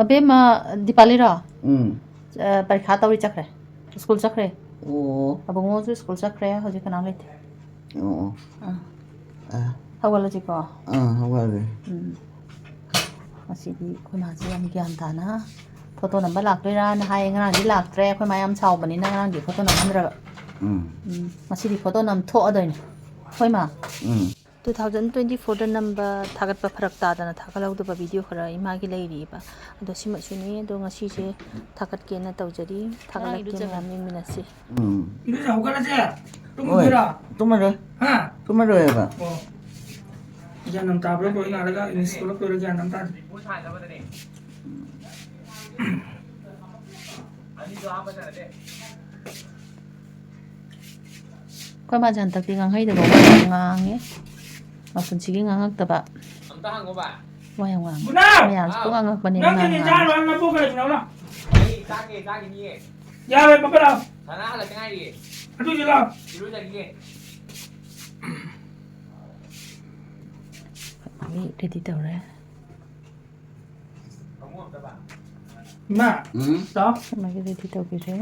अबे मा दीपाली रा ꯎꯝ परीक्षा तौरी चखरे स्कूल चखरे ꯑꯣ अब मोजु स्कूल चखरे हजे कना लेते ꯑꯣ हवलजी को ꯍꯧꯒꯠꯂꯦ मसीदी कोई माजी हम ज्ञान ताना फोटो नंबर लाक्तोइरा न हाय ngरांदी लाक्त्रे कोई मायाम सावबनी ना ngरांदी फोटो नंबरद्रा मसीदी फोटो नम थोअदोइन होय मा 2024 दा नंबर थागत फरक तादना थागलौदबा वीडियो खरा इमागी लेरिबा अदो सिमसुनी अदो ngasi se थागत केना तौजरी थागलक के मयाम मिनसी 이러자 호가라지 tumira tumare ha tumare ba janam tabra ko ina alaga in school ko ro janam ta कोई मा जान तक ngang hai da ba ngang e ma pun sigi ngangak ta ba amta hango ba wa yang wang Buna! maya ko ngangak ba ni nang ni jan ngang wan na po ka na la ai sage ni ya we pa ka sana hala tengai di atu ji la dulu jadi ni ni ready tawre kamu apa ba ma ta ma ge ready taw bi re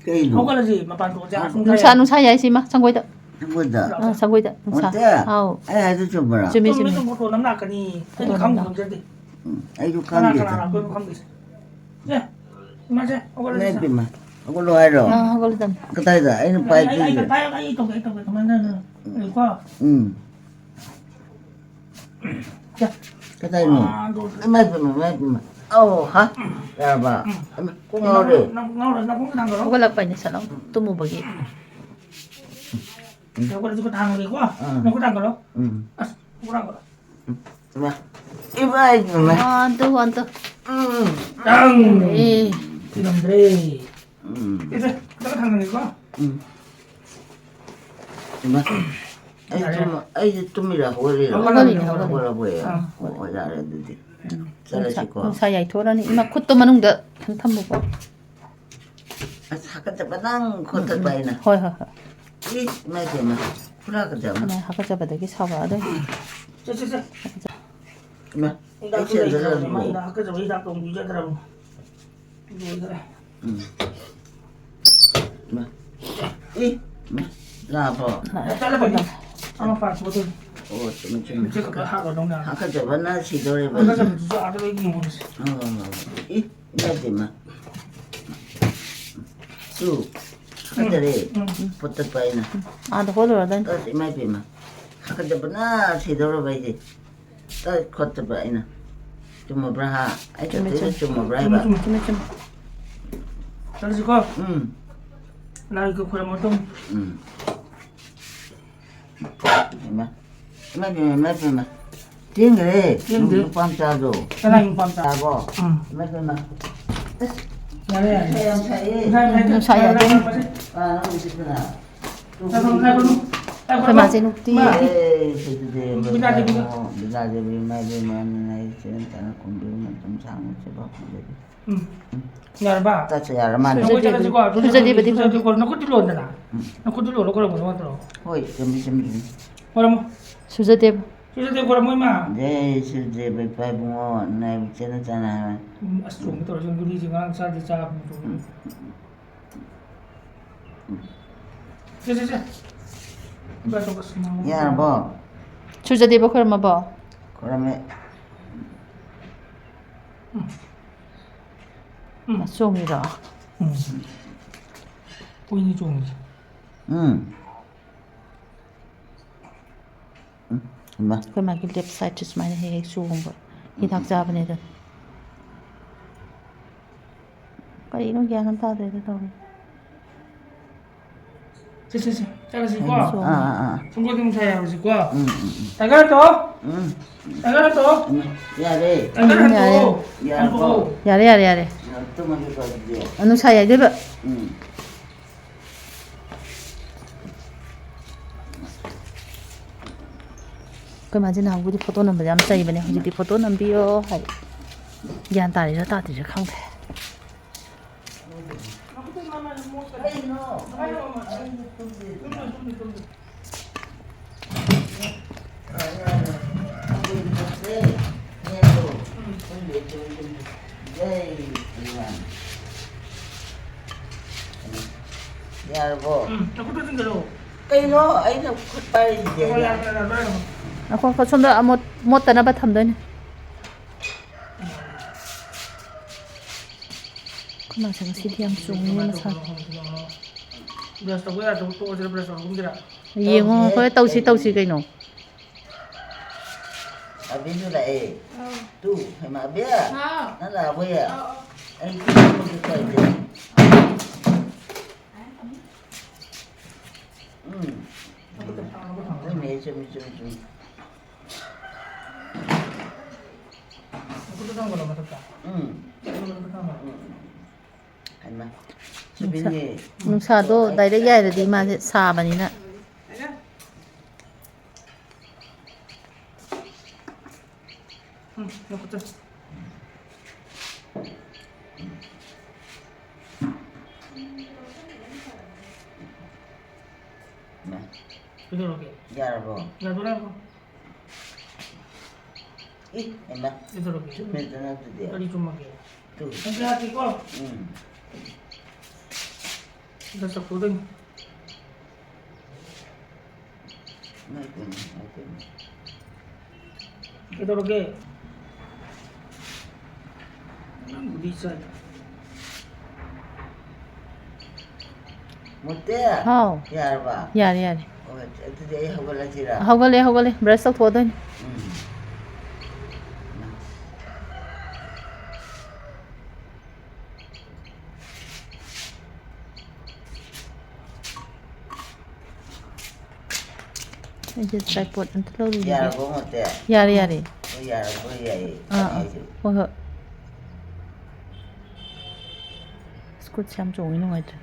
kayno 호가라지 ma pan ko ja nusa yai si ma sangoi da tumada sangoi da nusa au ai hadu chumara chumi 좀 chumi 좀 보고 남나 가니 그 강도 문제인데 ai du 하나 kambi 하나 그 강도 있어 예 맞아 nai 호가라지 pima ako lo ai ro hagol dam katai da ai no pai ai ki payo ai ito manana ko 자 katai no mai pima oh ha ya ba ko ngore 나 공부 단 거로 hagol pa ni salong tumu bagi 호가라지 거 당한 거고 나 공부 단 거로 아 공부 단 거로 ma ibai ma antu 짱 eh 이놈들이 이제 내가 당한 거고 ma ai tumira hore ro hore boya o ya re di 잘하실 거. nusa yai thorani ima khutto manung da thambu ko 사카자 바낭 코트 바이나. hoi hoi hoi 이 마이데마. 프라가자. na hakaja ba da gi sawa da 쟤쟤쟤 마. 나 그거 있잖아 나 아까 저 의사 또 유저더라고 이거 이거래 마. 이 마. 라보. 잘라버려 아마 파 저도 오, 좀 제가 그 하고 농나 아카자 바나 시도레 바. 내가 좀 주저 아들 얘기 못 했어 이 마이데마. 수. 하더레. 포트 바이나. a da holo da 또 마이데마. 아카자 바나 시도레 바이데. 또 코트 바이나. 좀 브라하. 아이 좀 브라이바. chumi chumi 잘지고 나 이거 그래 뭐좀 Ma. Ma. Tingre. Pam chado. 내가 이거 밤다 Tabo. Ma. 야래 nusa yai ding Ah, no bisita. ko ma jenu ti Eh, sede. Binade ma senta kumbi tum sang seba. 야봐 Ta chaya man. 저거 너 그들로 온다나 너 그들로 오라 그래 뭐 왔더라 Hoi, tum. 뭐라고 suja dev 저저 그래 뭐마 De sede be pa bungo na chena chana. 좀 떨어져 우리 지금 사지 자 저저저 맞아 봤어 Ya bo. suja dev ko ma ba Korame. songi ra 보이니 좀 Ma. ko ma gi left side is meine he su hong ba hi dak ja bane da kari no gyan ta de da 저저저 잘하실 거 Ah. 중고 좀 사야 하실 거 나가라 또 나가라 또 Ya re. 나가라 또 Ya bo. yare yare Tu ma ko de. nusa yai de ba ko ma jina hu di photo number jam sai bane hu di photo number yo hai gyan ta ri ra ta ti ra khang the Yarbo. Aku tuh tinggal. Kaino aina khutpai je. Oh ya, ya. เอาคนเขาชมด้วยเอาหมดแต่นะไปทำด้วยนี่ก็มาสังสีเทียมสูงนี่มาสัก Beras tahu ya, tahu aja beras tahu kira. เยี่ยงเขาเต้าสีกันเนาะ Abin tu lah Tu, hemat biar. Nala apa ya? Ai tu pergi kau je. Ini macam. Aku tuh tahu kalau masak tak. Hemat. Sebenarnya นุ่งชาโดได้ได้ใหญ่เลยดีมาซาบันนี้นะ Aku tuh. Nah, Itu oke. Yarbo. Nggak boleh aku. Ih, hemat. Itu oke. Cuma tanah tu dia. Tadi cuma kayak. Tu. Nanti hati kok. Udah sepuluh. Macam. Itu oke. Bisa. Mutia. เฮา Yarba. อย่าเลย Oh, itu dia hawala cira. เขาก็เลยเบรสต้องทัวด้วย นี่จะใส่ปวดอันที่เราดู Yarbo mutia. อย่าเลย Oh, Yarbo ya. โอ้โหสกุลแชมป์จงอีกหน่อยจ้ะ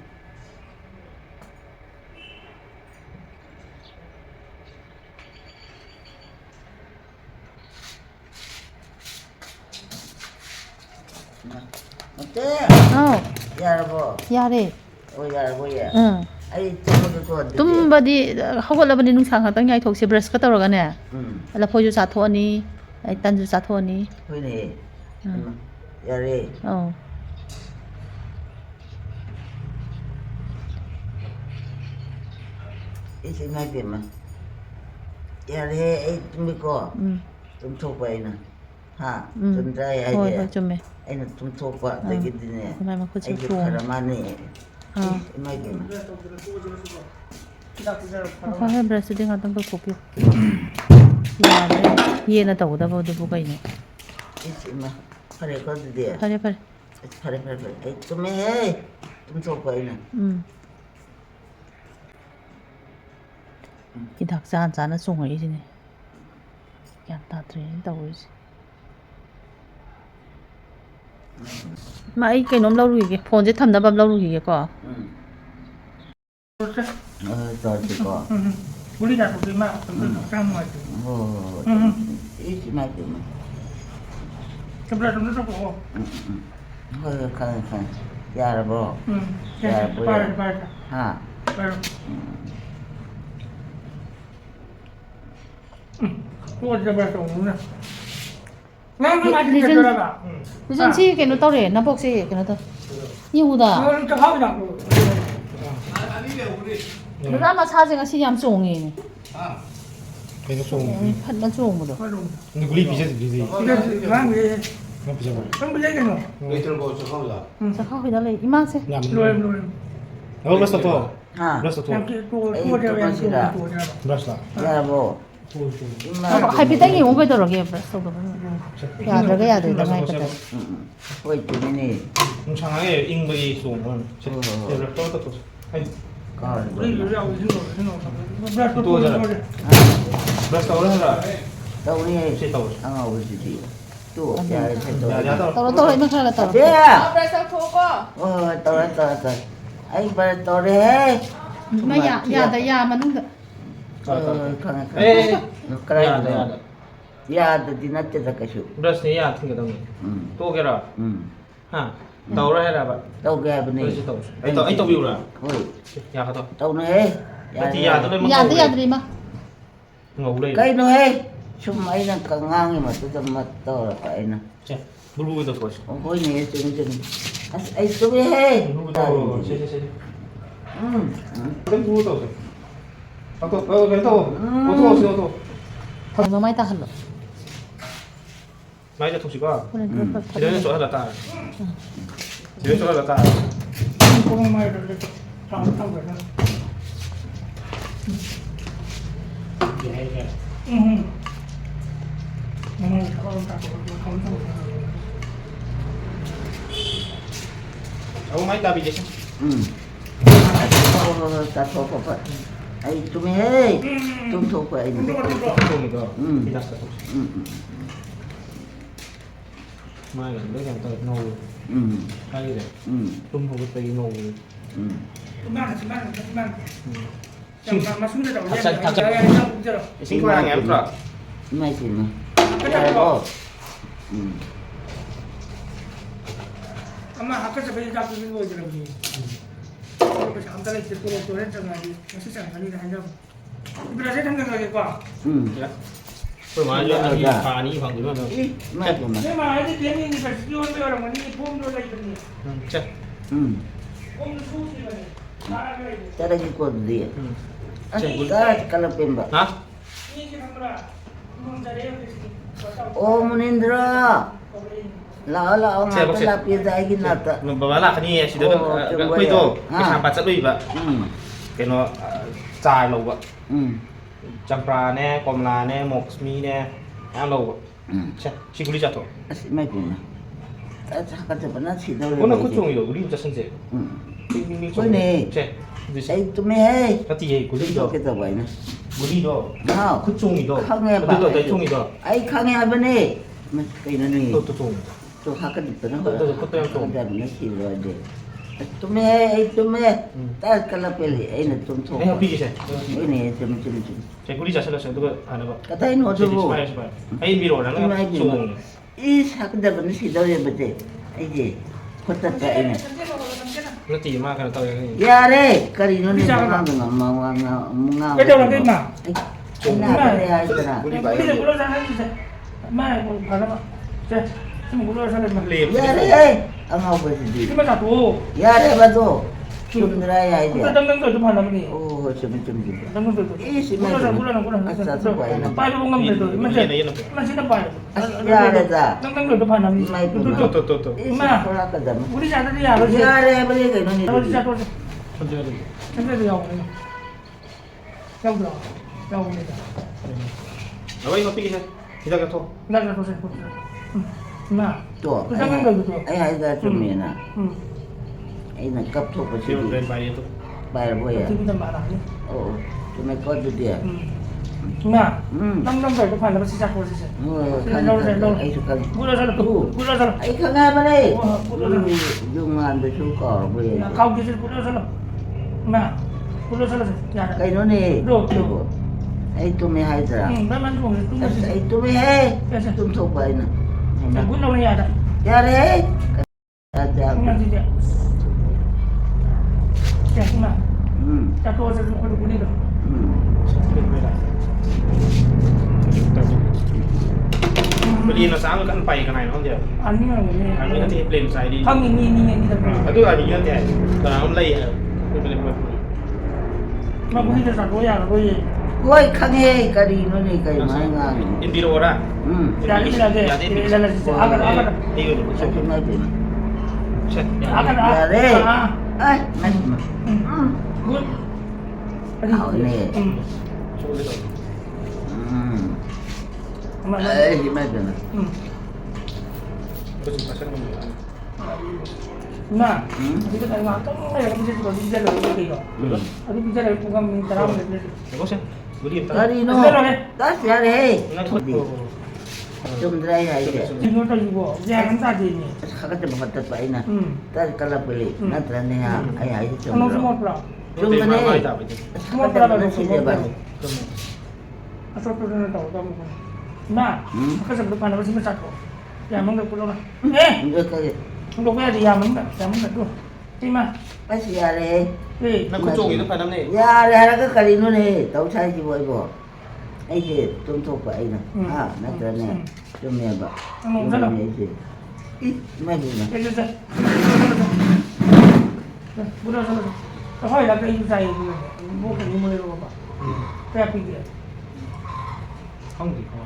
Mutia. อ้าว Yarbo. อย่าเลย Oh, Yarbo ya. Ai tu tu. ตุ้มบดีเขาก็แล้วบันนี้นุ่งช้างเขาตั้งใหญ่ถกเสียเบรสก็ตลอดกันเนี่ยแล้วพออยู่สาทวนี้ไอ้ตันอยู่สาทวนี้ Ini. Yare. อ๋อ Isi macam mana? Yare itu ko. Tum thok pai na. Ha, tum dai โอ้ย aja. จุ่มไหม Ai na tum thok pa lagi ni. ทำไมมันคุณ Ai ชิม tu ตัว karamani. อ๋อ Macam mana? Kita tidak. เขาให้เบรสดิ้งเขาต้องไปคุกอยู่อย่าเลยเย็นนะแต่ว่าแต่ว่าดูบุกไปเนี่ย Isi mah. Pare ko tu dia. พาเลย Pare. Ai tu me hey. Tum thok pai na. กินถักจานน่ะส่งไอ้สิเนี่ยยามตาเตรนตัวสิมาไอ้แกน้มเล่ารู้อีกพอนจะทำได้แบบเล่ารู้อีกก็ Tahu tu ko. Boleh dah tu terima sama itu. Oh. Isi macam mana? Sebelah tu tu kok. Oh, kan. Yarbo. Ya, bar. Ha. Bar. Kau ada bar tu mana? Nggak mati dia berapa? ดิฉันชี้แกน้ตอเรนนะพวกชี้แกน้ตอนี่หูดา Kau tak tahu dah. 너 아마 사진가 시ям 종이 계속 송. 판단 종 뭐도 근데 우리 비자지 비지. Kita sekarang ni. 그냥 비자 버려. Kan boleh kan? 자 하고 달래 이마세 야, Luar. 어, 브라스터 더. Ha. 브라스터 더. Yang tu dia yang tu dia. 브라스터. Yarbo. 할비땡이 오게 들어게 벌써 야 들어게 야 되다 많이 그때 Oi tu ni. 상하에 잉버이 송은. 제가 떨었다 또. 아니, Boleh dia awak sini. Beras tu Tu aja. 브라스터 오래 하라. Tahu ni. 시 타워. Ang awak sini. Tu. Ya, 야, 야, 더. 떨어 이만 살아 떨어 Dia. Beras thoko. Oh, tahu. Ai bar tahu deh. 마야 야다 야 만능 Kan. 에이. Keren. 야, 야. Ya, tu nanti tak kasih. 브라스터 야, 튕겨 당. 또 게라. 하. 타오라 해라 봐. Tahu ke apa ni? 그렇지 타오. 아이 또 비우라. Oi. 야, 가다. Tahu ni. Berarti ya, tu memang 야들 야들이 마 Enggak boleh. Kay no hey. Cuma ina kangangi mo tu mat tahu apa ina. 자, 물부분도 좋아하시고. 보이네 좀 아이 좀 해. 물부분도 세세세. 응. 그럼 물부분도 오세요. 아까 그래도 어떻게 오세요 또? nó máy ta hẳn rồi 마이자 통씨가 그래 지뢰는 쫄아졌다. 지뢰 쫄아졌다. cũng may được trong vậy đó ông máy ta bị gì? 응. 다 덮어 봐. 아이 좀 해. 좀 덮어 아이. 통이가 비났어. 응. mai là mấy thằng tao nâu 응. hay đấy 응. tum không có tay nâu 응. sinh khoa em rồi mai gì mà. cái đó 응. 아마 아까서 배이 잡고 있는 거 있더라고요. 그래서 잠깐에 듣고 했잖아. 시장 아니라 하냐고. 그래서 생각하니까 응. rồi mà cho anh phà ní khoảng nữa 이 mai gì mà. 근데 막 아이들 괜히 시원 배우라고 하니 폼도 lấy chết 응. 폼도 소시가 나가야 돼. 따라기 꼬드리. chết 다 깔라뱀바. hả 이게 뭐라? 뭐 잘해요. 어머님들아. lão Xe bác ngài sĩ. ta lapia dai cái nào ta. mà bà là cái này chỉ được cái quay tô cái hàng bát sắt đuôi vậy cái nó dài lâu vậy champra nè komla nè moxmi nè ăn lâu vậy chết chỉ có đi chặt thôi mai cũng ta 잠깐 좀 나 지도를. 오늘 그 종이요 우리 진짜 선제 그네. chết 에이 좀 해. cái gì của đi đó 이렇게 더 봐이나. 우리 도 아, 그 종이도 강해 봐. 그도 내 종이도 아이 강해 하더니 뭐 이러니 또 종. 또 학교 있더라. 그것도 좀. 근데 싫어야 돼. 좀 해, 에이 좀 해. 딸 깔라펠리 애는 좀 줘. 내가 비기세. 이네 좀. 제 우리 자신을 누가 하나 봐. 까다이 놓고. 아이 미로라는 거 종. 이 학교들은 시도해 보지. 이제 걷다 이네. nó tỉ mà cái tao cái 야래 까리 눈에 엄마가 cái đâu là cái mà 나 그래 하더라. 우리 bây 봐요. giờ cũng ra hay gì mai cũng phải lắm chứ cũng ra sao mà liềm 야래 엄마 보지. nhưng mà giả tù 야래 봐도 좀 들어야 이제. cái đâm rồi chúng hắn làm gì 오, 좀. đâm rồi 이 심해. bài cũng ngâm rồi mà cái chứ này nó mà xin đâm bài 야래다. đâm rồi chúng hắn làm gì 마이 또또또또 이마 돌아가다. 우리 자들이 야 그렇지 야래 버리게 너니. 우리 자들 천재가 근데도 야 오늘 형들아 야 오늘 아 이거 비기세 기다려 또 나가 보세요 나 또. 그 생각도 또 아이 아이가 좀 해나. 응 애는 깝토 지금 보시기. 된 바이에 또 말 뭐야. TV도 많아 어. 좀 해거든 돼. 나 응. năm rồi chúng hắn làm siết của siết 뭐 아이 잠깐. Bữa giờ là bữa giờ là 아이 강아 버리. 용한데 줄까 뭐야. cao kia bữa giờ là mà bữa giờ là nhà cái nó nè. Được. Ai tụi mày hay ra. mấy món của chúng mình Ai tụi mày hay. Tụi thuộc vậy nè. bữa lâu này à Ya đấy. không làm gì vậy chả không mà chả tôi sẽ không được đi được beli nó sáng kan bay cái này nó không giờ anh nhưng mà người anh mới có thể lên sai đi không nhìn được itu là những cái là nó lây mà cũng đi được rồi à rồi Ôi 강해 까리 너네 까리 많이 가. Indiro ra ya đi là cái là agar 이거 저기 말이. agar Ya đấy. à Ai, mày. good Ảo nè. mà Ai gì mày được. mà cái này mà không phải là cái gì có đi ra rồi cái đó cái đi ra rồi cũng không mình làm được 이거 xem 우리 임다 까리 너. 다시 하래. 좀 들어야 이제. 지금 또 이거 그냥 사진이 하가 좀 갖다 봐이나. 딸 깔라불리. 나 들었네야. 아이 아이 좀. nó không một là 좀 전에. một là 하가 시대 봐. asal tu nak tahu kamu kan nah aku sebelum mana masih besar kok ya mengapa pulang 이거 까리. untuk dia dia mengapa tu terima 다시 하래. eh 나 그쪽 이거 파남네 야, 하라가 까리 너네. 더 차지 뭐 이거. 이제 좀 더 봐이나. 아, 나 들었네. 좀 해봐. Ano, sana? ไม่ดูนะ 이제 물어서 허이 나가 이 사이 뭐 그런 거로 봐. 그래 비게. ห้องดีกว่า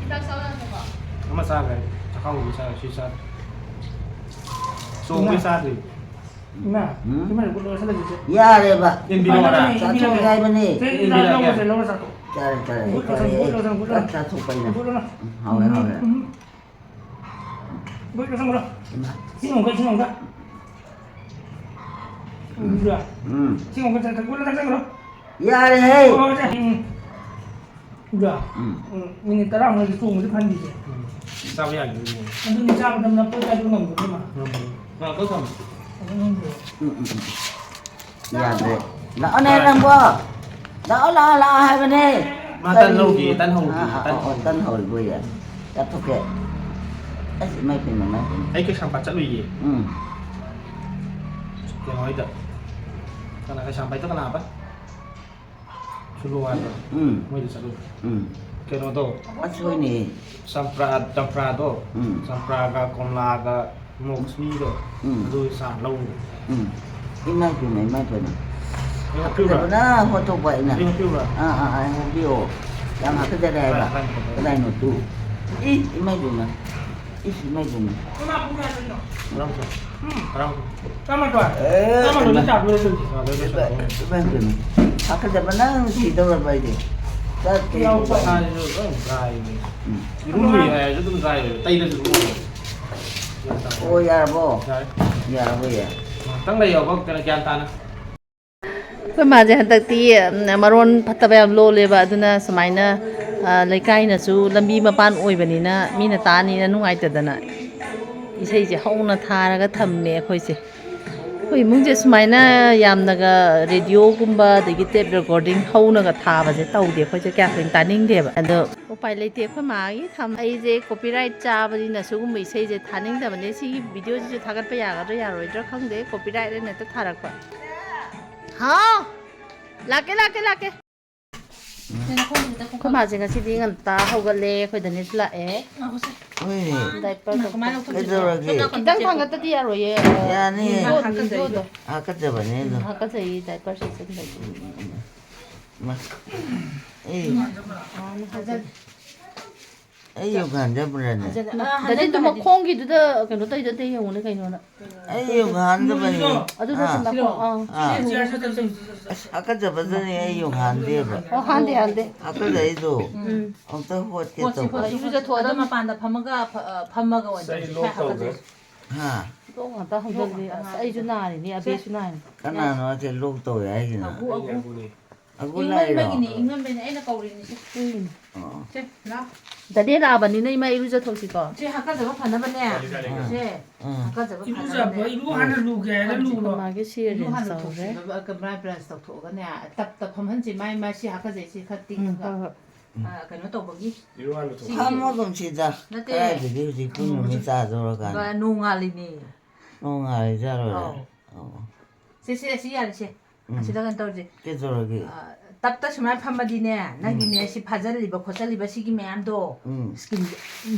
이따 싸우는 거. น้ำมาซาเลยจะเข้าวิชาชีชาส่งวิชาดิ 나 이말 물어서 살려주지. ยาเลยปะ อินบิโนนะ สาธุใจมันนี่ 이라고 จ่ายจ่ายสาธุไปนะ 물어라. เอาเลยเอาเลย 물어서 물어. 신용가. 뭐야? 신용가 잘 물어. ยาเลยเฮ้ย 뭐야? 니네 따라 뭐 이렇게 좀 판디지. ทราบอย่างอยู่ 근데 잡으면 나 뻗어주는 건 뭐지 마. เราก็ท ยาเลยแล้วเอาแน่นำบ่แล้วเอาลาให้มันนี่ ำมาตั้นโลกีตั้นหงกีตั้นหง ตั้นหอยบุยอ่ะจับทุกแกไอ้ไม่เป็นหรอกไม่เป็น ไอ้คือช่างปัจจัยลุย เกี่ยวน้อยเด้อขณะque sampai itu kenapa keluar mau disebut kena tu มาช่วยนี่ sampra tu sampra ka komla ka moksmi tu tu san lâu ที่ไม่เป็นไม่เป็น นี่ คือ คือ แบ แบบ บน่าหัวโตไปนะ นี่คือแบบ วิโอยังหาก็จะได้แบบก็ได้หนูตู้อีไม่ดูนะอีไม่ดูนะ 엄마 보내줘. orang tu orang tu 까만 좋아. 까만 너 잡으려 그러지. ada ไม่เป็นหาก็จะมานั่งสีตัวไปดิก็ตี tu ada tu dry ni dulu ya itu dry tay itu dulu โอ้ยาบ่ยาบ่ยา tăng đây ở có cái kian tan 그 맞아 한딱디 마론 파타베암 로레바 아두나 스마이나 레카이나수 람비 마판 오이바니나 미나 따니나 누가이때다나 이세이제 하우나 타라가 탐메 코이세 कोई मुझे सुमाइना यामनगा radio गुम्बा दगी tape recording हौनगा थाबाजे तौदे खोजे क्या fin तानिंग देबा अदो उपाय लेते ख मागी थम आइजे कॉपीराइट चाबदी न सुगुम इसेजे थानिंग दबने सी वीडियो जे थागत पे यागदो यारोइद्र खंगदे कॉपीराइट ने त थारकपा हां लाके ख माजे ngasi nganta hogale khoidani lae เฮ้ย diaper ก็จะอะไร kitang thangata di yaroye ยานี่ do ก็จะแบบนี้ haka sai diaper season da มาไอ้อยู่กันจะเป็นอะไร dadi to makhongi du da kano tai da te yong ne kaino na ไอ้อยู่กันจะเป็น adu da sam koก็จะเป็นนี่ไอ้อยู่กันเดียว handeก็จะไอ้ดูเอาตัวหัวเจ็บตัว yu ja thoda ma mapanda phamaga wa sai local de ฮะ to nga ta hong dal ai ju na ni abe ju na ขนาดว่าจะลูกตัวใหญ่ขนาด aku ni อากูไล่หรอ ingman beni aina kawrini si che la dadi ra ba ni nei mai yu ja thosi ko che hakka jaba phana bane che hakka jaba 이루 잡아. 이루 하나 루게. 루로. ma ge si ren lu han sa lu re ka bra bra sto tho ga ne tap pham han chi mai mai si hakka je si khating ga ka no to bagi iru anu tu ข้ามต้องชีดาใช่ดิดิคุณมีตาตัวกัน ba nu nga li ni น้องอะไรจ้าเลย si ya che si da kan to je ก็ตัวกี่ tapta shmai phamadi ne nagi ne si phajal li ba khosal li ba si gi myan do skin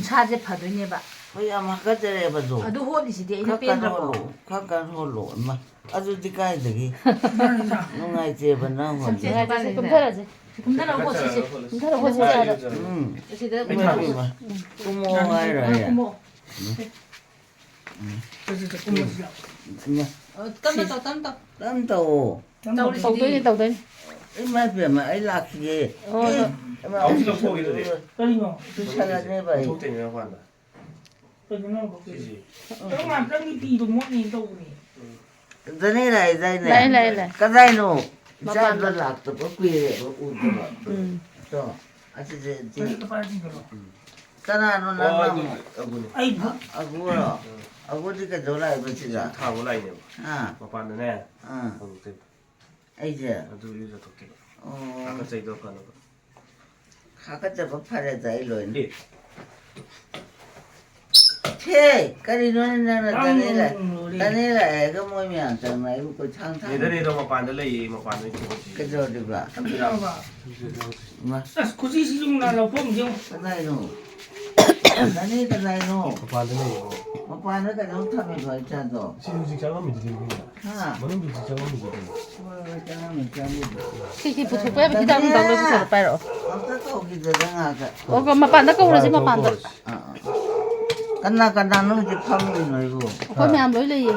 sa je phado ne ba พยายามก็จะเรียบดู adu ho li si de ข้า ina pen กัน ra โหล ko ข้ากันโหลมาอาจุดใกล้ดิ น้องไงเจ็บนะหัวใจ kum thara je kum da na ho si si kum thara ho ja da si da ไม่รู้มากูมองอะไรอ่ะ mo 그래서 꿈을 줘.เนี่ย tam to ตั้มโต Tawli tau toi ni tau toi ไอ้ไม่เปลี่ยนมาไอ้ลักกี้ 어디서 포기도 돼 떨리고. คือชาลาเนี่ยไป 족대냐고 한다 떨리는 거. 그지 조금만 떨리 비도 못니 또니. ตอนนี้ไรใจเนี่ยก็ได้หนูชาลาหลักตัวก็คุยเลยก็อุ่นตัวต่ออาจจะจริง 또 빠진 거로. ก็น่าโน่นนั่น 아구니 아이고. อากูเหรออากูที่ก็โดนไล่ไปสิจ้ะ 타고 라이네 อ่า 마빠는 애 하고 때 ไอ้เจ้า 아주 유저 덕게 อ๋อ 아까 저기 덕 하는 거 ข้าก็จะมาพาใจเลย 예 เท่ก็ดีนู่นนั่นตอนนี้แหละก็มวยเมียงจังไหนกูช่างทำ 얘들이 너 마빠는 래 마빠는 ก็โดนดีกว่า 잠시만 봐. มา 굳이 시중 날라 보면 좀 ก็ได้หนู 나니 그다이노. 오빠한테는 오빠는 그냥 타면 있잖아. 시중식 장하면 되지 그냥. 하. 뭐는 그 장하면 되지. 뭘 장하면 장하면. Khi phụ thuộc với cái đang đóng đôi phải rồi. 아까 거기 들어가가. Mà bạn đã câu rồi chứ mà bạn đã. 끝나 이제 파면 놀고. Có mẹ lối lì.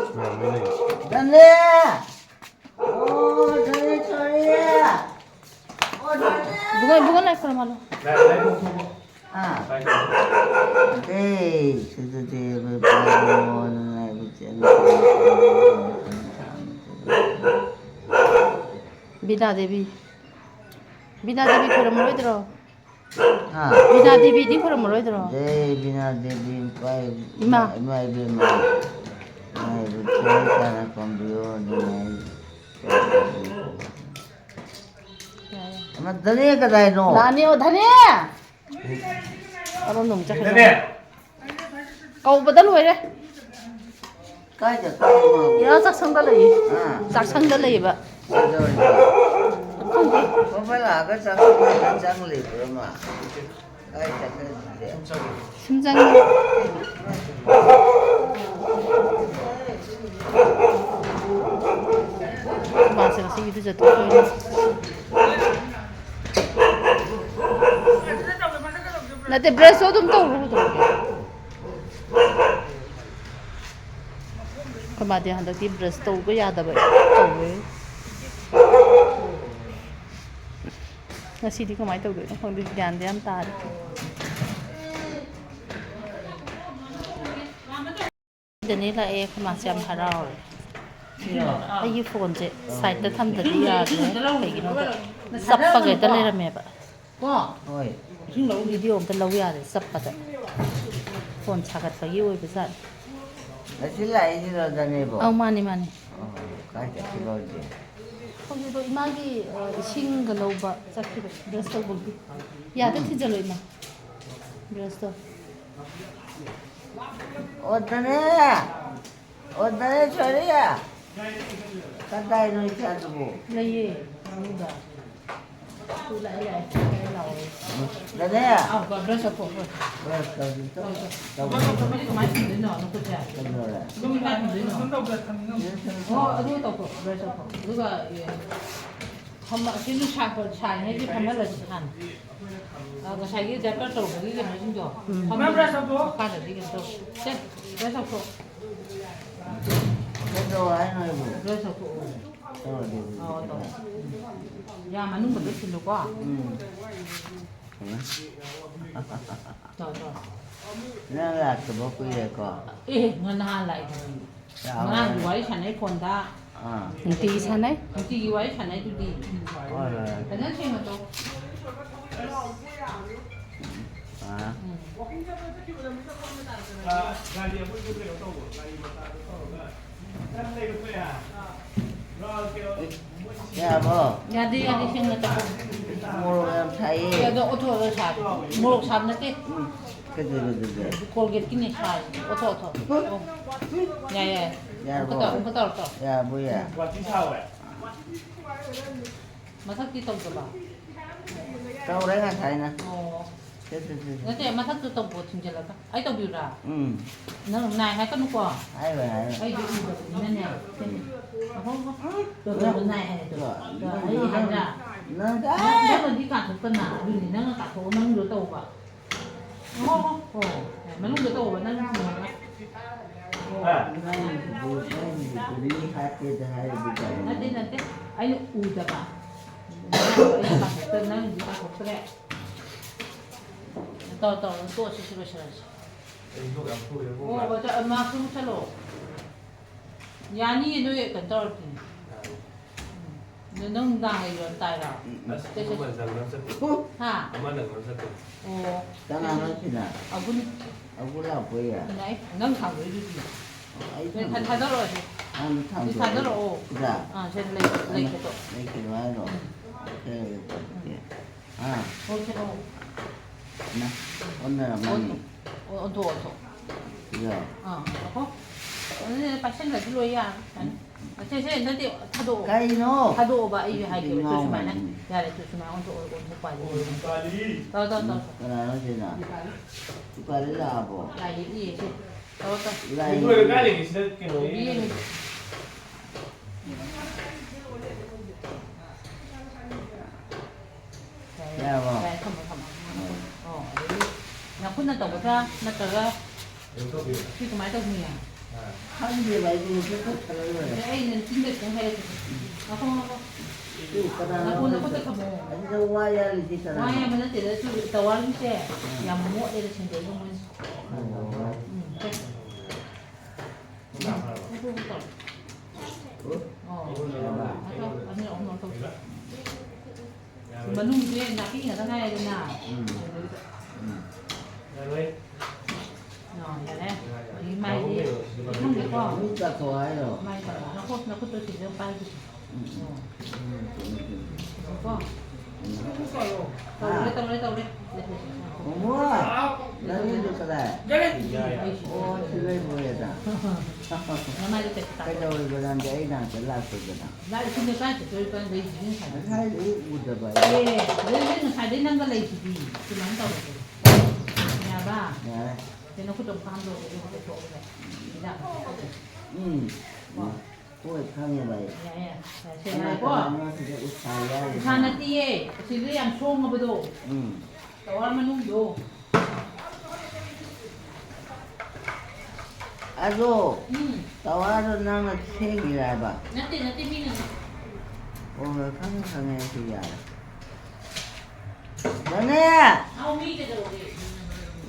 달래. 오, 달래 소리야. 오, 달래. Bukan naik ke rumah lo. 아. 네, 저도 되게 바로는 알고 있잖아. Bina Devi. Bina Devi ke rumah lo itu. 아. Bina Devi di ke rumah lo itu. 네, 비나 데비 파이. 이마. 이마. 아이고, 제가 컴퓨터 네. mà tới đây cái này nó Là nhiều thân nhé. Nó nồng chắc rồi. Cậu bắt đầu rồi đấy. cái chợ cái mà Nó chắc xong đó lấy. à Chắc xong đó lấy vậy. rồi không phải là cái trang lịch rồi mà cái chợ cái gì 심장. 맛을 쓰기도 좋고. 나한테 브레스 좀 떠오르고 그마디 한다기 브레스 떠오고 야다버 떠오고 ngasi di kemai tau deh kalau di jangan tar jadi lah macam harau ayi phone je site ta tham dadi ya kayak gitu sab pakai ta le rame ba thôi video ta lau ya sab pada phone chagat pagi oi bisa nó chỉ lại như là đây bộ au mani mani cái chợ cái đó gì 거기도 이마기 싱가 로바 자키로 브레스터 볼비 야데 티절로 이마 브레스터 어떠네 소리야 가까이 놓지 않고 레이 누가 뚜라이야 너네 아 그 브레스터 포 어디 또 브레스터 포 누가 컴마 진짜 샤퍼 차이지 컴마를 한 아, 그 자기 대표 또 거기가 무슨 거? 브레스터 포? 가자 이게 또. 자, 브레스터 포. 그래도 안 하고 브레스터 포. 어디 야, 많은 거 넣지 누가? 저. 내가 그 먹고 이래 거 에, ngân lại. Ngân quấy sản ấy còn ta. 아 Tí sản ấy. Tí quấy sản ấy đi. rồi Cái nó xem mà tôi. 아 여보 Ya đi xem người ta. 모르면 사이 Ya do ô tô rồi sản. Mua sản nó tí. 그들 Colgate cái này sản. Ô tô. Ya. Không có tao. 야 뭐야 Mà thắc tí tông cho bà. đâu đấy là thầy nè Ồ. 됐 Nó thế mà thắc tí tông của chính là ai tông biểu ra. 응 Nó này hay có nó qua. ai vậy Ai đi được nên nè. Không. Được rồi này hay được. Rồi ấy hay ra. nó Nếu cái mà đi cả thuộc tân à, vì nó cả thuộc nó được tàu cả. Ồ, mà lúc được tàu mà nó nhiều lắm. 우리 학교도 Nó 하이비가 đến là thế, ấy nó ui ra cả. Ấy cả thuộc tân nó đi cả thuộc tân đấy. Tàu nó 또 시시로 싫어지. 맞아, 엄마 좀 살로. 야니 너의 건설. 너는 당에 이런 딸아. 하. 어. 땅하는 지나 아군 아구라 뭐야 này nâng thẳng với gì 아이 thay thay đó rồi 한 thì 탕도 thay đó rồi 자 à trên lấy cái tổ 이렇게 와요 아 thôi cái đồ 나 오늘 많이 ôn thổ thổ 이거. 넣고 오늘 빠신다지 로이야. 쟤 너한테 타도 까이노. 타도 봐 이게 하기 조심하네. 야래 조심하고 온도 오고 못 봐야 돼. 더. 그나는 되나. 이빨을 나보. 야 이. 더. 이거 깔리 있을 게 이. 야 뭐. 나 혼자 더 보자. 나다가 지금 말도 그냥. 한개 말고 그거 잘하는 애는 진짜 공부해. 하고 나 혼자 뭐. 아주 와야를 지잖아. 와야 맨날 때려 주 더war는 때. 야 뭐 애들 진짜 이거 뭐. Menunggu nak pergi nak tengah ada nak. rồi Rồi, vậy đấy. Thì mai đi. Không được không? 진짜 좋아요. Mai nó có tôi chỉ được bay đi. Có. Tao lấy. 어머, 나는 좀 그래. 오, 실내 보여다. Nó mai được tất. cái đầu rồi làm cái nào sẽ làm được rồi. Lại xin được cái tôi con lấy gì phải. hai đứa một giờ vậy. Ê, lấy nó phải đến năng cái lấy gì? Tôi nắm tao rồi. Nhà ba. Nè. Thế nó có đồng cam rồi thì nó có chỗ rồi. ôi khang như vậy. Dạ. cái Xe này này có có. nó thì sẽ xài ra. 산나띠에 실리암 총어 보도. 얼마나 농도. 아주 나와서 나는 생이라 봐. 나띠 미는. 오늘 항상에 그야. 너네 아우 미게 저기.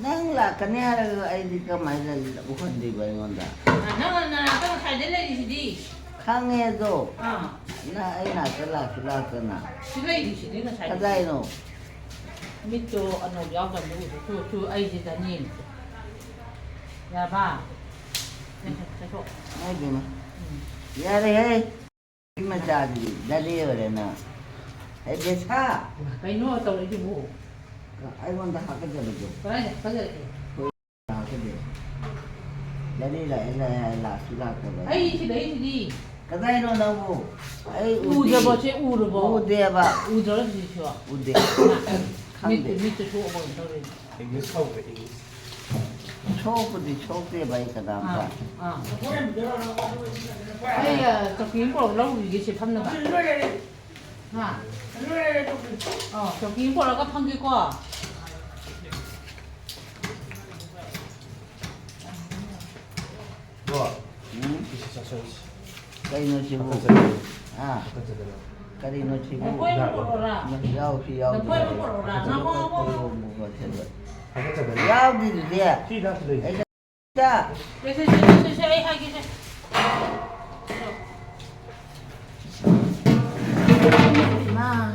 nang cái này là ai đi cái máy là bukan di bayangan dah. 나 아까 잘 될래리시디. 강에도 아. 나 아이나 그라 그나. 실래리시디는 잘. 하자이노. 밑도 안으로 야가 누구 그 아이디다님. 야 봐. 계속. 아이고. 야래 해. 이마 자지. 자리 그래나. 해게 사. 가이노 또 이제 뭐. 아이고 다 하게 되죠. 그래. 하게 돼. 자리 là cái 아이 실래리시디. cái đây nó đâu ấy 우저 버지 우르 버. 우대 봐. 우저를 주셔. 우대. 밑에 줘 봐. 저기. 이게 서울에 이게 초부디 봐야 그다음 봐. 아이야, 저 비행기로 올라오고 이게 집 밟는 거. 아, 저 비행기로 올라가 판길 거. 좋아 응? 비슷하셔 Cây nó chịu. À, cái đi nó chịu. 너 꼬이면 꼬로라. Rau thì rau. 너 꼬이면 꼬로라. 나 꼬고. Rau gì vậy? khi đã lấy Ấy cha. 그래서 아이 하기 전. 마.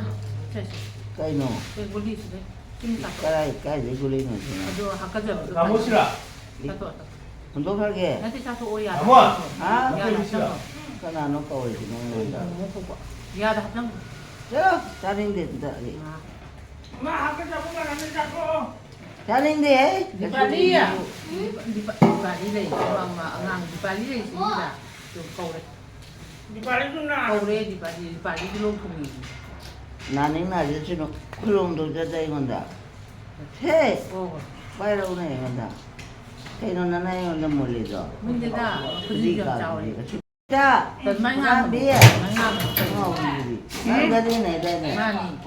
Cây nó. 그 물리 있어. 김밥. Cái gì cô lên rồi. 너 아까 전. 나무시라 Không tốt khác kìa. 나한테 자꾸 오야. 나무 Hả? 야, 나 Cái nào nó cầu thì nó ngồi đó. 야, 나 합장. Chứ, cha ninh điện đợi đi. 엄마 아까 잡은 건 아니지 자꾸. Cha ninh đi ấy. 디발리야. 디발리래. 엄마 디발리래 있습니다. 좀 거울에. 니 빨리 준나. 거울에 디발리 롱통이. 나는 나지 지금 그럼도 저다 이건다. 새. 어. 빨리 오네 이건다. 새는 나나 이건다 몰리죠. 문제가 그지 좀 짜오래. 자, 돈 많이 하면 비에. 많이 하면 내가 되네, 되네. 많이.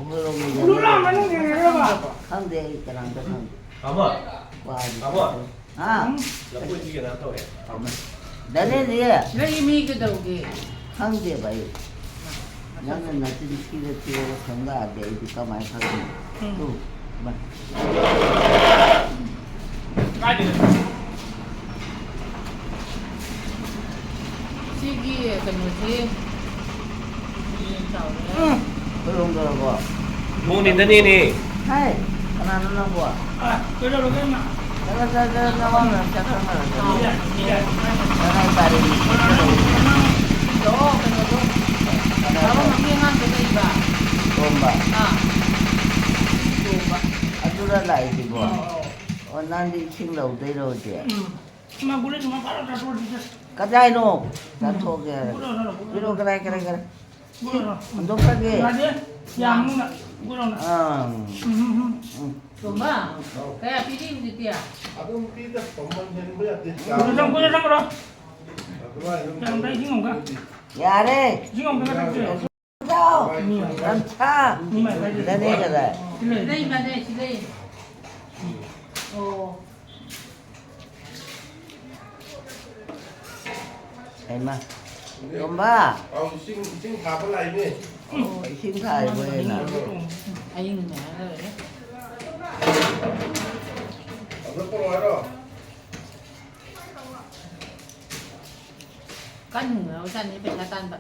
누나 많이 내려봐. 한대 있잖아, 또 한. 나무 와, 나무 아, 나무 이게 나도 해 내내 뒤에 왜 이미 그 저기 한대 봐요. 나는 나중에 키로 건가 안 돼. 이거 많이 사고. 또, 뭐. 시기에 그 뭐지? 응. 그런 거라고. 뭐 닌다니니 하이, 하나는 나고. 아, 그대로 됐나? 내가 나가면 잠깐만. 내가 빨리. 너 그거 나로 남기한 거 이봐. bomba. 아. 좋아. Atura lại thì bỏ. Còn đang đi xin đầu tới rồi chị. มาบุรีมาบ้านเราตัวดีจ้ะ กระจายโน่ตัดโทกแก บุรีเรา พี่โน่กระไรกระไรกระไร บุรีเรา มันต้องกระเก Ada yang nak gulung nak. 懂吧？哎呀，必定的爹。 Aku kita pembangunan berat di Gulung sama dah. Yang dah singgung kan? อย่าเด้ Singgung kan tak ada. เจ้าน้ำชา Ni mai dah แล้วนี่ก็ได้ 那一般的是的。哦。 เห็นไหมยมบ้า เอาซิ่งขาอะไรนี่ โอ้ยชิ้นไทยเว้ยนะ 哎呀，你妈的！ เอาแล้วก็ร้อยหรอ 干你了，我干你被他干吧。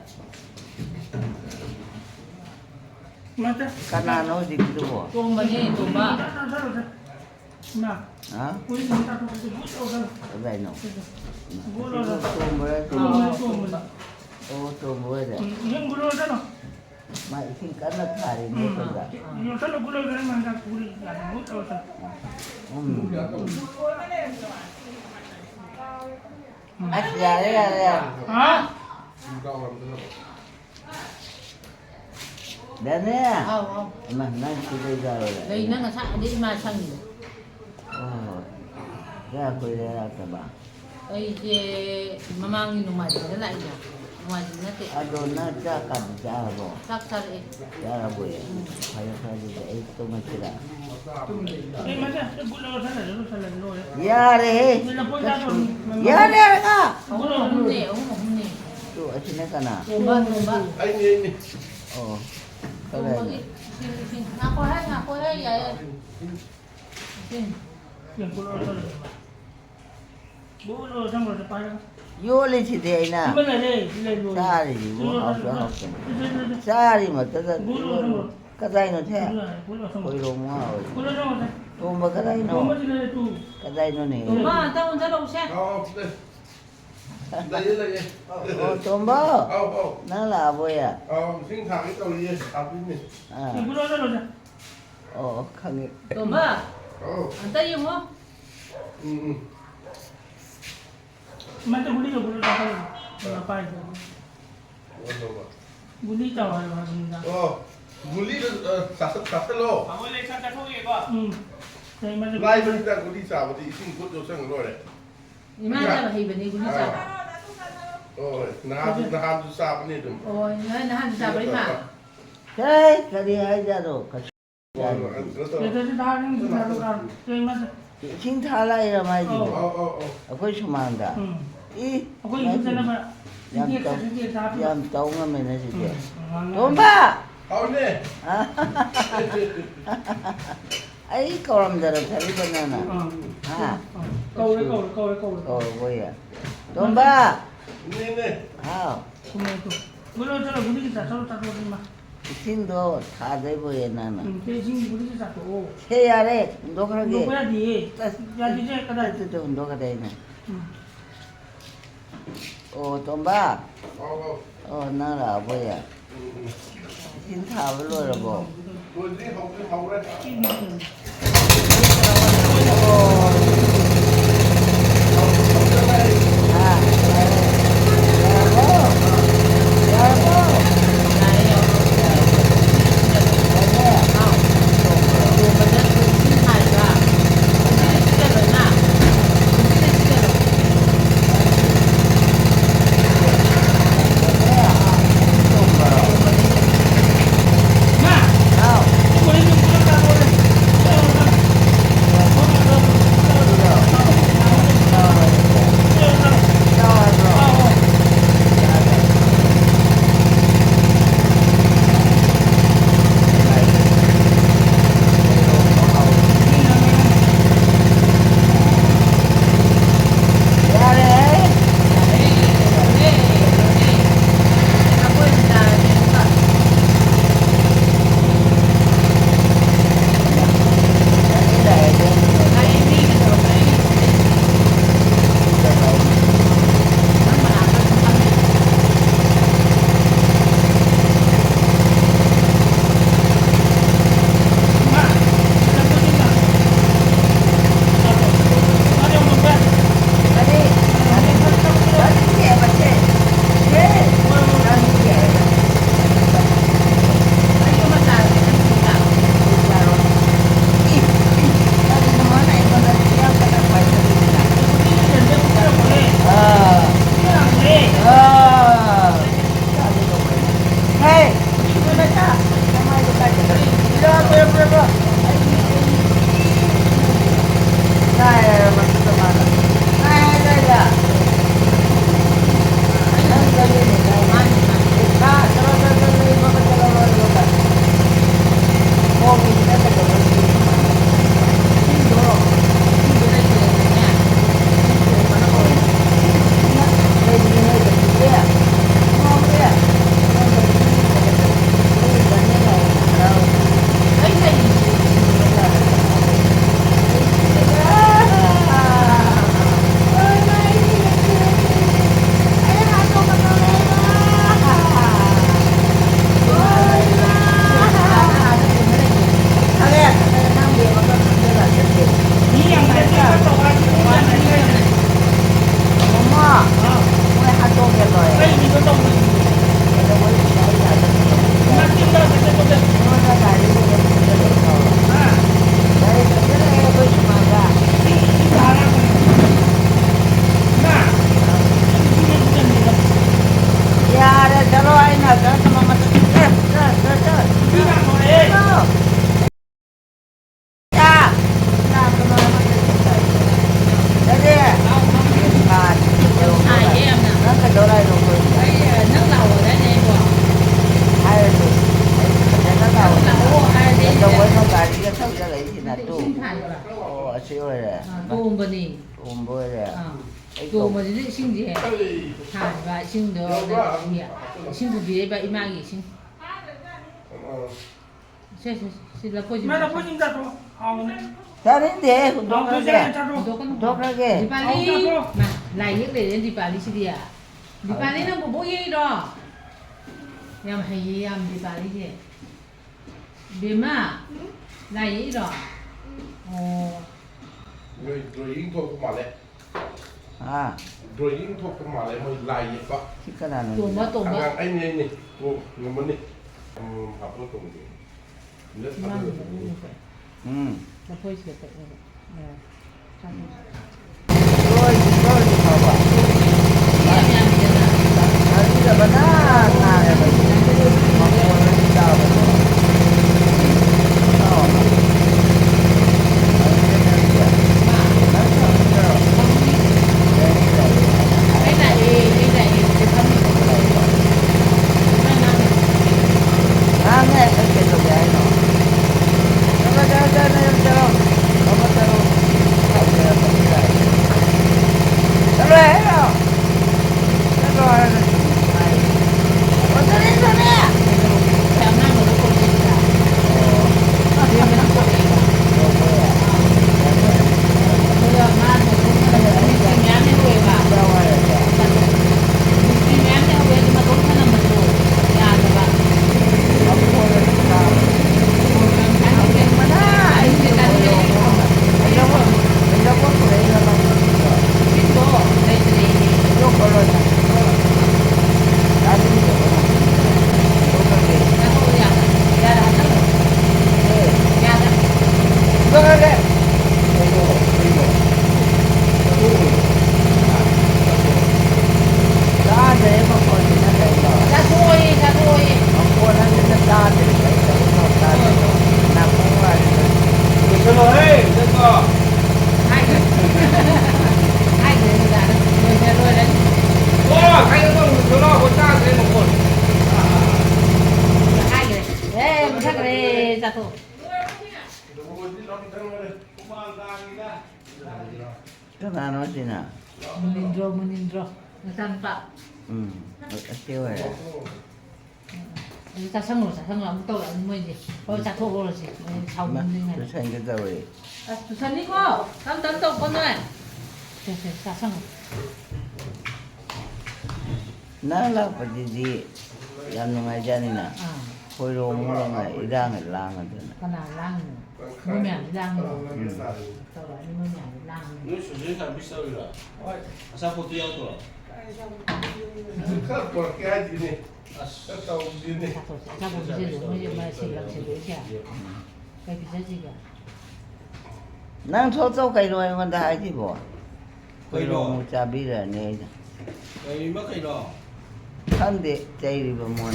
Mata. ขนาดโน้จิกดูบ่ 懂吧你？懂吧？ Nah, ฮะ kuih minta tu gulung. อะไรเนาะ Gulung dah. ตูมเลยตูม Gulung dah. โอ้ตูมเลยเนี่ย Yang gulung dah no. มาอีกทีกันนะถ่ายนี่เป็นแบบ Yang sana gulung dah mana kuih. Yang gulung dah. อัศยาเลยอะไร Ah. เดี๋ยวนี้ 好好。 มันนั่งคุยได้เลย 那那个啥，你妈唱你。 โอ้แค่คุยได้แล้วบ้าง 哎，这妈妈你弄嘛的来着？弄嘛的那个， อโดนน่าจะกัดจ้าบ่ 啥啥的。 จ้าบ่ใครใครจะไอ้ตัวมันจะ Eh mata, gulung sana, sana no. อย่าเลย Bila pun dah tu. อย่าเลยก็ 我弄的，我弄的。 ตัวไอ้ที่นี่กันนะ 懂吧？懂吧？ ไอ้นี่ โอ้ก็ 懂 เลย 吧？行行，拿过来，拿过来也。行。 Yang gulung sana. Gulung sama dah payah. โยเลยทีเดียวนะ Mana ni? Sila dulu. ซาลีบ่เอาซะซาลีมาแต่ก็ได้เนาะแท้ Gulung คุ sama. ยลงมาโอ้ย Gulung sama. ตัวมันก็ได้เนาะ Cuma sila tu. ก็ได้เนาะนี่ 懂吧？等我这楼下。 เอาเลยเลย โอ้ตัวบ่ เอาเอา นั่นล่ะบ่อ่ะ เอาซิ่งขาที่เกาหลีเอาที่นี่ อ่า Gulung sana. โอ้ข้างนี้ 懂吧？ เอา 俺答应我。 Mata guli je gulung sana. Apa itu? วันโลบ Guli tahu ada benda. โอ้บุรีสัตว์โล Kamu boleh cakap tu ke kau? Saya mata ไล่ไปที่กุลีสาวที่ซิ่งกุดโยเซงโลเลย 你妈在吧？那边的姑娘家。 โอ้ยน้ำจุสาบนี่ถึง 哦，你看那还是家不里嘛？ ใช่ก็ดีให้จ้าดูก็ Itu sih dah ni kita lakukan. Saya mata. ชิงทาไล่ละไม่ดี เอาเอาเอา เอาก็ชมันดาอี Aku ikut sana pak. Sikit sikit tapi. ยามตรงมันไม่ได้สิเดียว Hmm. ตัวบ้า เอาเนี่ย ไอ้กอมเดอร์ทะเลเป็นนั่นน่ะฮะ Kau le. โอ้โว้ยตัวบ้า นี่นี่ อ้าว Cuma itu. Gulung sana guli kita satu satu lima. ชิงโดทาได้บ่ยันนั่นน่ะ Sing guli kita satu. เฮียเร่ดอกระเก Dua dia. Jadi je ได้ kada. ตัวดอกระเดน่ะโอ้ตัวบ้า เอาเอา โอ้นั่นล่ะบ่ยชิงทาบ่รู้ละบ่ ตัวนี้เขาเลย โอ้ฮะ ꯇꯣꯡꯕꯁꯤꯗ ꯏꯁꯤꯡꯁꯦ ꯊꯥꯟꯕ ꯏꯁꯤꯡꯗꯣ ꯏꯁꯤꯡ ꯄꯨꯕꯤꯔꯛꯏꯕ ꯏꯃꯥꯒꯤ ꯏꯁꯤꯡ ꯁꯤ ꯂꯐꯣꯏꯁꯤ मैं तो कुछ नहीं करता हाँ Tarin데, dokage. Dokage. 디팔리 라이 얘기래 디팔리시디야 디팔리는 뭐 얘기로 야 해이 야 디팔리지 비마 라이 얘기로 어 Rồi yến thôi cũng mà lẹ. À, Rồi yến thôi cũng mà lẹ mới lại vậy đó. 식가나는. 또뭐 Anh này, cô người mình đi. Học nó cùng gì. Nước ăn được. 라포이시가 또 네. Rồi, 봐봐. 미안미안미안 Tarinda bana, 나야 봐. 먹고는 싸워. Kenapa sih nak? 문인드로 짠밥 어때요? 자상으로 안 떠가 뭐지 자 토고로지 잘 먹는 거 저 생겼다 왜? 부산이고 땀땀 건너 자상으로 나라 버디지 양놈아잖이나 호로 모로가 이랑을 랑하잖아. 하나 뭐면 랑 떠가 뭐면 랑 Nước sủi dưới là biết sao rồi. Sao không tiêu rồi? Các con cái gì này? Các tàu gì này? 자고 이제 뭐지 세랑 세대야 왜 비싸지가 난 소소 가이로에 건다 하지 뭐. 호로 무자비라 네. Cái mất cái đó. 한데 제일이 보면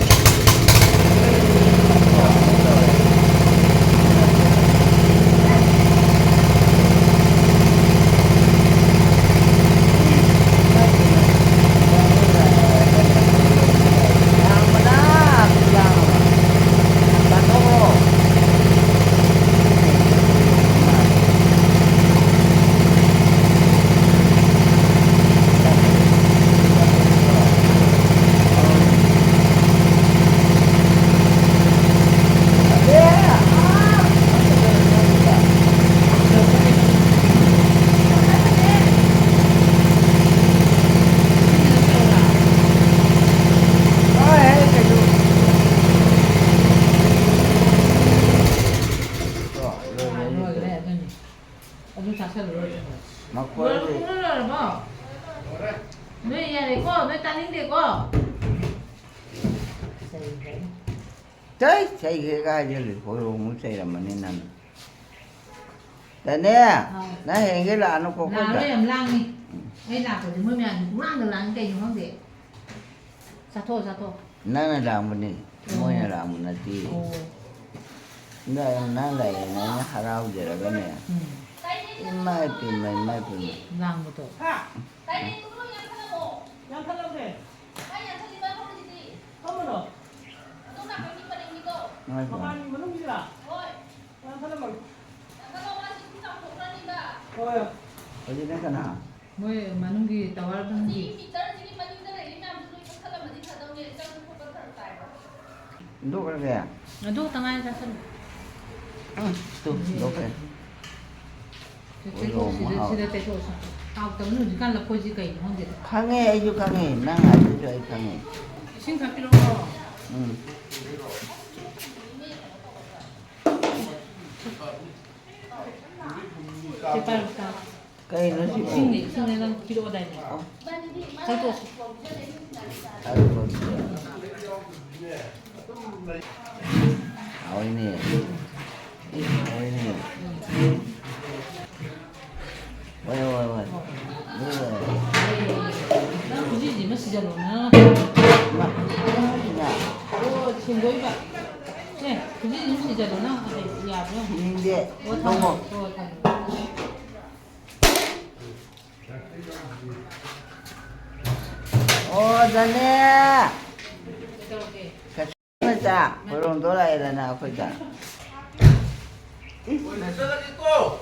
Saya kira aja le, kalau musai ramai ni nan. Dan ni, nah yang lah anu kok 랑 왜 랑이 왜 나고 뭐면 랑을 랑 게 좀 한데 사토 Nana ramu ni, semuanya ramu nanti. Nda yang nana yang nana harau je lah kan ya. Mai pin. 랑부터 어머나 Mai pin. 가만히 뭐 놈이라 한 사람만 뭐야 Jadi nak kena. 뭐 만웅기 따와르던지 Lúc đó kìa. 너 당아야 샀어. Tụi, lúc kìa. 시대 때 줬어. 아, 그러면 누가 라포지가 있는 건데. 강해, 아주 강해. 난 아주 좋아해, 강해. 신사 필요 없어. 응. 제발 Cây nó xịn. 신내는 필요하다 이제. 잘 줬어. Aduh, bagus. Oh ini. Oh ini. Woi. 난 굳이 지금 시절로는 Nah, 친구가 네, 굳이 지금 시절로는 야죠. ini dia. Tunggu. Oh, Dania. Kasih tak? Belum dolai dah nak aku tak. Saan lagi ko?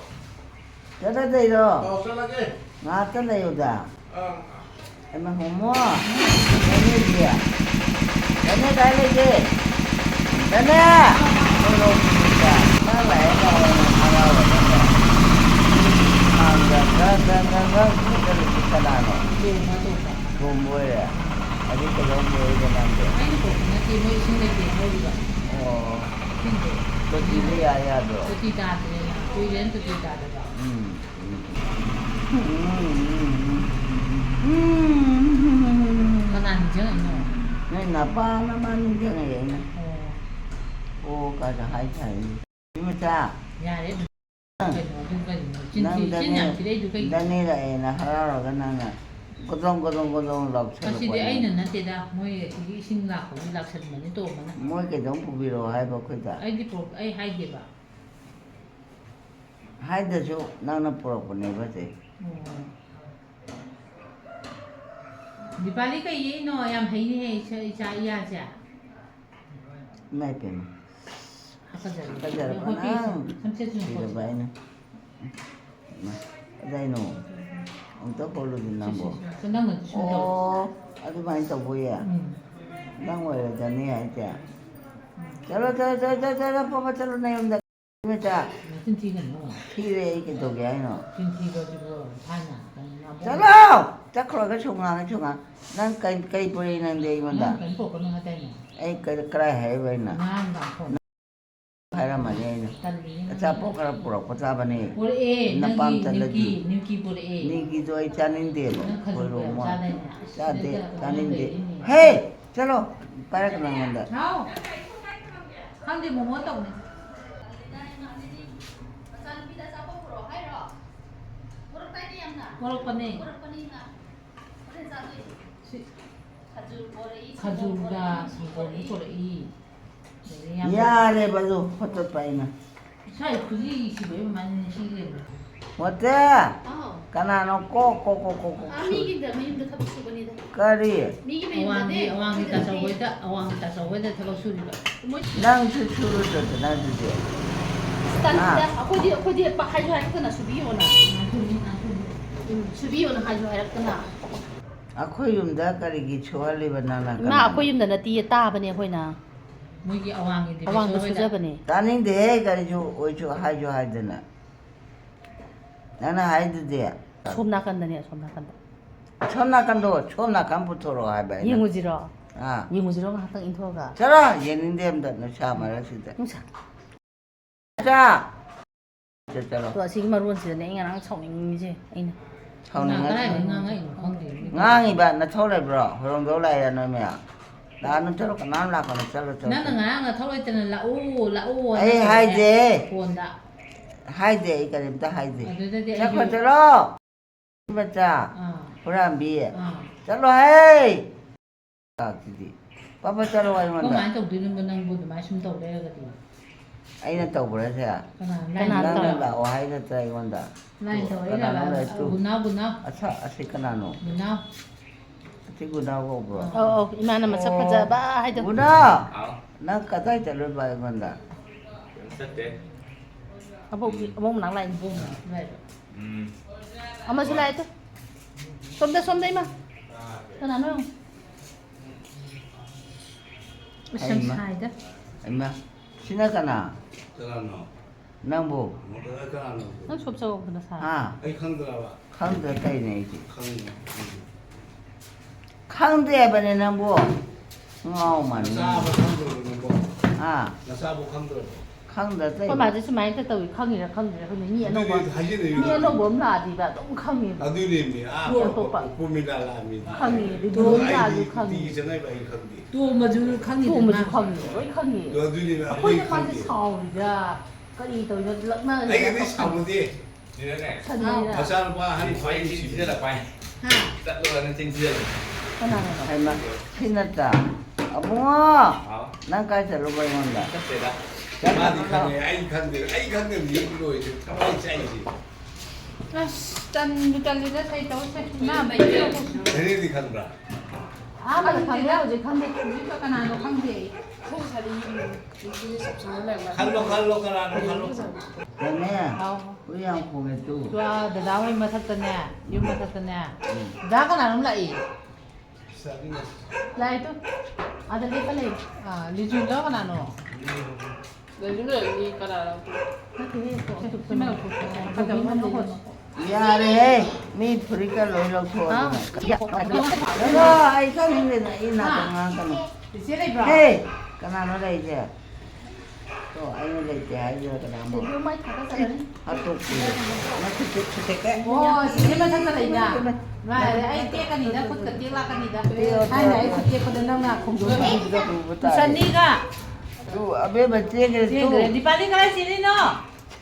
Dah tayo. Saan lagi? Ngatan tayo dah. Emang semua. Ini dia. Dania kali lagi. Dania. Belum kita. Mana yang kalau Enggak. Kita dah. Bumbu ya. Tadi kalau bumbu dia nanti. nanti mau 신내게 머리가. Begini ya doh. tidak ada. kuyen tidak ada. Kan anjing ini. Này napa naman dia ngayon. Oh, kada hai chai. Ini cha. Ya đấy. 진짜 그래도 그 Dani lại là hararo cái năng à. Godong lọc 사실 아이는 나한테다 뭐에 이게 신나고 일락선만이 또 뭐나 mỗi cái giống của video hai bao cái ta. 아이디 프로 아이 하이게 봐. Hai đứa chú năng nó pro của này vậy. 디발리가 얘 너야 해니 해 자야자. Mai pem. 아까잖아. Bây 거기 삼체 Thì 주는 là 거. vậy nè. Ở đây nè. Ông tớ cô luôn Nam Bộ. 선당은 준다. Ồ, ở đây bạn tàu vui à? Đang ngồi là Dani hả cha? Chalo, papa chalo na yung dag. Cha. 무슨 티가 너? Khi cái tổ ghé nó. 무슨 티 가지고 하나. Chalo! Chắc rồi cái sung à. Đang cây buri nang đây mà đã. 난 보고 너 하다니. Ấy cái hay vậy nè. 난 갖고. Hay là mà đây nè. 딸리. Cha po cái pura po cha ba ni. 볼에 Napam 능기 talaga. 능기 볼에. Ni ki do ai chanin de lo. Puro mo. Cha de chanin de. 해. Hey! Chalo! Para ka lang manda. 나오. 한대 뭐 못하고. 뭐랄 거네. 가죽가 성공이 볼에. Ya re ba do photo pa ina. 사이 그지 집에 많은 시기에. Wata. Kanano ko. 미긴데 탑수건이다. Kari. 미기면 어왕이 따서 왜다 타고 수리가. Nang susuru to na de. 스탄다. 아코디 빠 하주 할거나 수비요나. 수비요나 하주 할거나. Akhoi yumda kari gi chwali banana ka. 나 아코 юм다 나띠에 따바네 거이나. 뭐기 어왕이 아왕도 수저버네. Taning de kari ju oi chu hai ju hai de na. Nana hai de de. 솜 나간다네 솜 나간다. Chom na kan putoro hai ba. 이무지로. Ah. 이무지로 하당 인토가. Chara yenin dem da no cha mara si de. 무사. Cha. Chalo. 또 아시기 마루원지네 잉아랑 청잉이지. 아이나. Chawni 나가야 nga. 나가야 건데. Ngangi ba na thole bro. Horong do lai ya no me. Da no chalo ka nam la ka no chalo. 나는 나가 타올 때는 라오. Ai hai de. 본다. Hai de ka rim ta hai de. 어디데 Cha ko chalo. Bacha. 어. Puram bi. 어. Chalo hey. Ka kidi. Papa chalo ai 그거 manda. 많이 또 드는 거는 뭐도 말씀 또 그래 가지고. Ai na tau bra sa. 그나 Nang la o hai na trai manda. 라인 더 이래라. 구나. Asa asi kanano. 구나. Ati guna ko bro. 어, 이만한 맛 찾아봐. 하여튼 Guna. ảo Na ka tai chalo ba manda. rất đấy 아뭐 낭라인. 그래. 아마 줄라이트. 쏨다 이마. 전화 넣어. 참 사이다. 얼마? 지나가나? 들어가노. 남부. 뭐 들어가노. 너 좁죠 그다 사. 아, 아이 강 들어봐. 강도 따이네 이제. 강. 강도에 번에 남부. 어만. 나사보 강 들어는 뭐. 아, 나사보 강 들어. 강도 따이. 我买的是买的都有抗议的抗议的，可能你也弄过， 하시네. 你也弄过哪里吧，都抗议， 아들님이 아, 봄이달라미. 抗议的，都哪里抗议， 전에 봐 이건데. 多么就是抗议我们就的嘛。抗议，我一抗议， 너들님이 会 아버지 他妈 건데. 是吵的，个里头就冷那 아이 人 근데 ， 사무디. 你的呢？ 真的， 가사는 봐 你 한 怀疑 거의 今天的怀疑， 哈， 在路上今天。 在哪里？ 할마. 신났다. 어머. 好， 난까지 로바이 온다. 这谁的？ 마디 칸에 아이 칸데 일부러 이제 가만히 짜이지. 아씨, 짠 사이다 오세. 나 매일. 걔네들이 간다. 아, 맞아, 강이야, 어제 강대. 우리가 가나노 강제. 칼로 가라는 칼로. 너네 아, 우리 양 보게 또. 좋아, 나 왜 맡았더냐? 유 맡았더냐? 나가 나는 라이. Lại tu. Ada ni kali. 아, 리준 나가 나노. 미안해. 미 프리카 로이로 토어. 내가 아이가 있는데 이나 동안 이제 봐. 헤이. 까나노라 이제. 또 아이노라 이제 아이가 뭐. Dia mai thả cái gì? 아또 나 그때 오, 시내만 찾아라 이나. 나 아이 떼까니다. 콧가 떼라까니다. 아이 나이 콧 떼거든 나 공부. 부산니가. 또 아베 맞지 그래 제 또. 그래. 니 빨리 가라 시리노.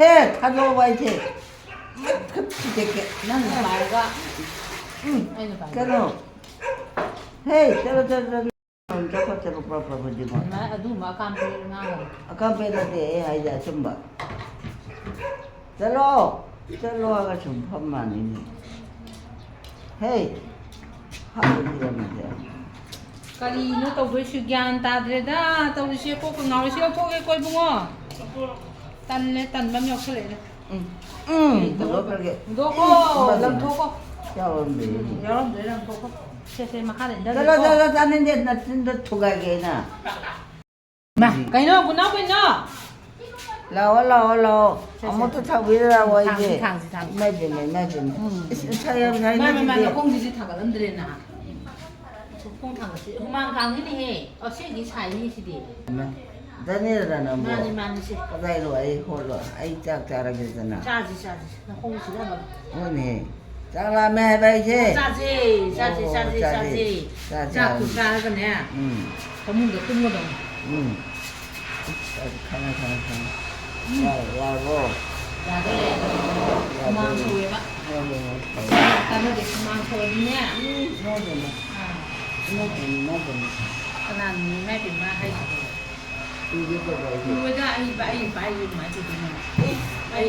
해 가져 봐 이제. 그때 나는 말가. 응. 아이는 말. 그럼. 헤이 저거 저거 프로퍼지 뭐. 나 아두 마감 페르나. 아까 배다데 아이자 좀 봐. 셀로 아가 좀 판만이니. 헤이 하고지라면서. 까리노 또 벌써 ଜ୍ଞ안 따드레다. 또 우리 꼭 나오시 포게 꼴 붕어. 딴래 딴밤 역설래. 그거 그렇게. 도고 럼도고. 야원데. 여러분들이랑 도고. 세세 마카렌다. 셀로 다는데 나 진짜 토가게나. 마, 까이노 구나 보이노. 라와. 아무것도 다 위라고 이제. 당지. 매진. 차야 잘 마마마 공지지 타가는들이나. 공탕지. 후만 강이니 해. 시기 차이니 시디. 다니라는 뭐. 많이 시. 그다이로 아이 홀로 아이 짝 자라겠잖아. 짜지. 나 공지다 너. 뭐니? 짜라매 해봐 이제. 짜지. 짜지. 짜 그가가네. 전문가 끝거든. 가나. 와고. 야들래. 그만 소외 봐. 까는데 그만 소외네. 그난 매เป็นมาให้คือว่าไอ้มาจะเป็นไอ้